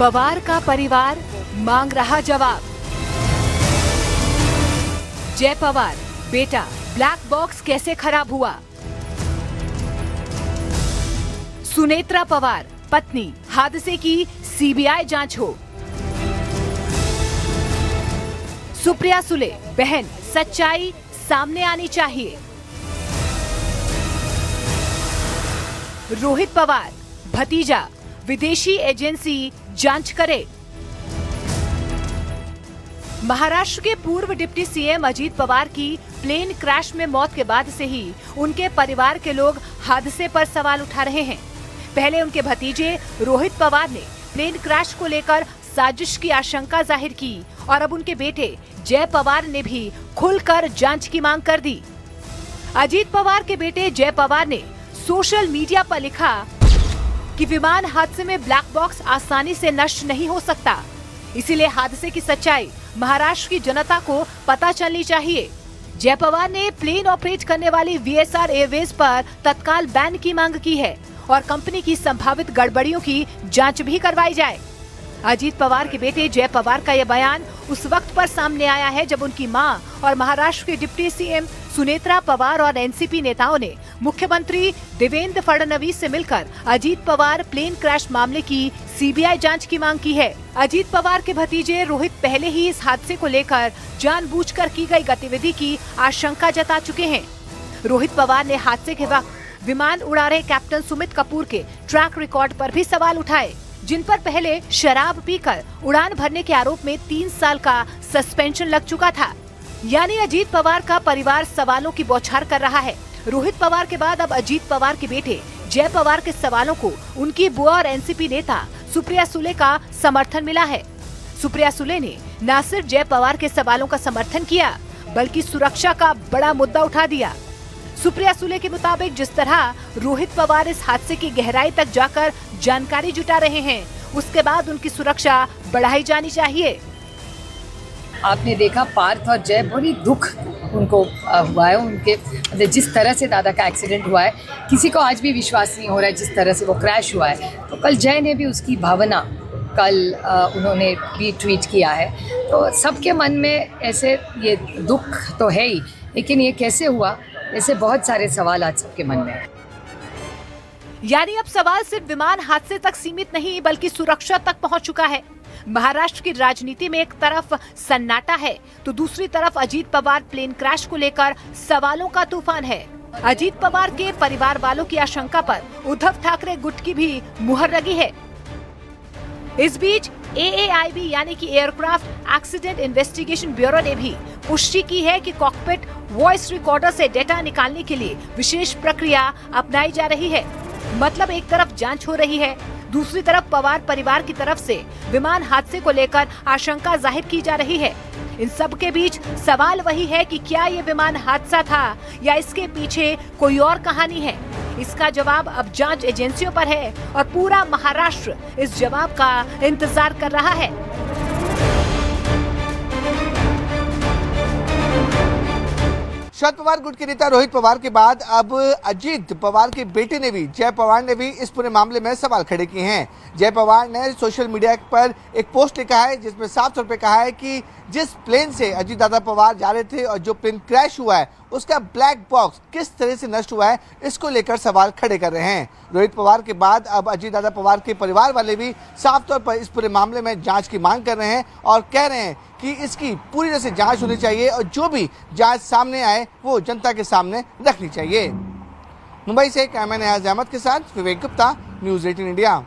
पवार का परिवार मांग रहा जवाब। जय पवार, बेटा ब्लैक बॉक्स कैसे खराब हुआ? सुनेत्रा पवार, पत्नी, हादसे की सीबीआई जांच हो। सुप्रिया सुले, बहन, सच्चाई सामने आनी चाहिए। रोहित पवार, भतीजा, विदेशी एजेंसी जांच करे। महाराष्ट्र के पूर्व डिप्टी सीएम अजीत पवार की प्लेन क्रैश में मौत के बाद से ही उनके परिवार के लोग हादसे पर सवाल उठा रहे हैं। पहले उनके भतीजे रोहित पवार ने प्लेन क्रैश को लेकर साजिश की आशंका जाहिर की और अब उनके बेटे जय पवार ने भी खुलकर जांच की मांग कर दी। अजीत पवार के बेटे जय पवार ने सोशल मीडिया पर लिखा कि विमान हादसे में ब्लैक बॉक्स आसानी से नष्ट नहीं हो सकता, इसीलिए हादसे की सच्चाई महाराष्ट्र की जनता को पता चलनी चाहिए। जय पवार ने प्लेन ऑपरेट करने वाली वीएसआर एयरवेज पर तत्काल बैन की मांग की है और कंपनी की संभावित गड़बड़ियों की जांच भी करवाई जाए। अजीत पवार के बेटे जय पवार का यह बयान उस वक्त पर सामने आया है जब उनकी मां और महाराष्ट्र के डिप्टी सीएम सुनेत्रा पवार और एनसीपी नेताओं ने मुख्यमंत्री देवेंद्र फडणवीस से मिलकर अजीत पवार प्लेन क्रैश मामले की सीबीआई जांच की मांग की है। अजीत पवार के भतीजे रोहित पहले ही इस हादसे को लेकर जानबूझकर की गई गतिविधि की आशंका जता चुके हैं। रोहित पवार ने हादसे के वक्त विमान उड़ा रहे कैप्टन सुमित कपूर के ट्रैक रिकॉर्ड पर भी सवाल उठाए, जिन पर पहले शराब पीकर उड़ान भरने के आरोप में 3 साल का सस्पेंशन लग चुका था। यानी अजीत पवार का परिवार सवालों की बौछार कर रहा है। रोहित पवार के बाद अब अजीत पवार के बेटे जय पवार के सवालों को उनकी बुआ और एनसीपी नेता सुप्रिया सुले का समर्थन मिला है। सुप्रिया सुले ने न सिर्फ जय पवार के सवालों का समर्थन किया बल्कि सुरक्षा का बड़ा मुद्दा उठा दिया। सुप्रिया सुले के मुताबिक जिस तरह रोहित पवार इस हादसे की गहराई तक जाकर जानकारी जुटा रहे हैं, उसके बाद उनकी सुरक्षा बढ़ाई जानी चाहिए। आपने देखा पार्थ और जय बड़ी दुख उनको हुआ है, उनके जिस तरह से दादा का एक्सीडेंट हुआ है किसी को आज भी विश्वास नहीं हो रहा है जिस तरह से वो क्रैश हुआ है। तो कल जय ने भी उसकी भावना कल उन्होंने भी ट्वीट किया है। तो सबके मन में ऐसे ये दुख तो है ही, लेकिन ये कैसे हुआ ऐसे बहुत सारे सवाल आज सबके मन में है। यानी अब सवाल सिर्फ विमान हादसे तक सीमित नहीं बल्कि सुरक्षा तक पहुंच चुका है। महाराष्ट्र की राजनीति में एक तरफ सन्नाटा है तो दूसरी तरफ अजीत पवार प्लेन क्रैश को लेकर सवालों का तूफान है। अजीत पवार के परिवार वालों की आशंका पर उद्धव ठाकरे गुट की भी मुहर लगी है। इस बीच AAIB यानी कि एयरक्राफ्ट एक्सीडेंट इन्वेस्टिगेशन ब्यूरो ने भी पुष्टि की है कि कॉकपिट वॉइस रिकॉर्डर से डेटा निकालने के लिए विशेष प्रक्रिया अपनाई जा रही है। मतलब एक तरफ जांच हो रही है, दूसरी तरफ पवार परिवार की तरफ से विमान हादसे को लेकर आशंका जाहिर की जा रही है। इन सब के बीच सवाल वही है कि क्या ये विमान हादसा था या इसके पीछे कोई और कहानी है। इसका जवाब अब जांच एजेंसियों पर है और पूरा महाराष्ट्र इस जवाब का इंतजार कर रहा है। शरद पवार गुट के नेता रोहित पवार के बाद अब अजीत पवार के बेटे ने भी, जय पवार ने भी इस पूरे मामले में सवाल खड़े किए हैं। जय पवार ने सोशल मीडिया पर एक पोस्ट लिखा है जिसमें साफ तौर पे कहा है कि जिस प्लेन से अजीत दादा पवार जा रहे थे और जो प्लेन क्रैश हुआ है उसका ब्लैक बॉक्स किस तरह से नष्ट हुआ है, इसको लेकर सवाल खड़े कर रहे हैं। रोहित पवार के बाद अब अजीत दादा पवार के परिवार वाले भी साफ तौर पर इस पूरे मामले में जांच की मांग कर रहे हैं और कह रहे हैं कि इसकी पूरी तरह से जांच होनी चाहिए और जो भी जांच सामने आए वो जनता के सामने रखनी चाहिए। मुंबई से कैमरामैन अहमद के साथ विवेक गुप्ता, न्यूज़ 18 इंडिया।